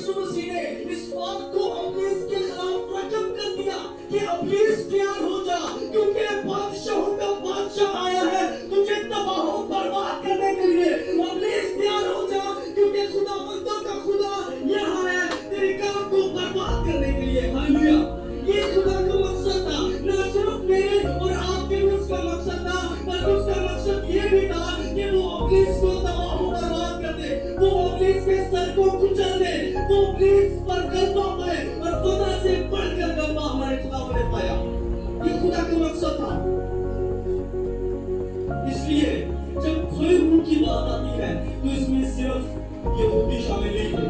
यीशु मसीह ने इस बात को इब्लीस के खिलाफ रकम कर दिया कि इब्लीस तैयार हो जा, क्योंकि बादशाहों का बादशाह आया है तुझे तबाह बर्बाद करने के लिए। इब्लीस तैयार हो जा, क्योंकि खुदावंदों का खुदा यहाँ है तेरे काम को बर्बाद करने के लिए। हालेलुया। ये खुदा का मकसद था, न सिर्फ मेरे और आपके भी उसका मकसद था, पर उसका मकसद ये भी था कि वो इब्लीस को तबाह बर्बाद कर दे, वो इब्लीस के सर को कुचल दे, वो इब्लीस पर गलबा पाए और खुदा से बढ़कर गलबा हमारे खुदा ने पाया। ये खुदा का मकसद था। इसलिए जब खोए हुओं की बात आती है तो इसमें सिर्फ यहूदी शामिल नहीं है,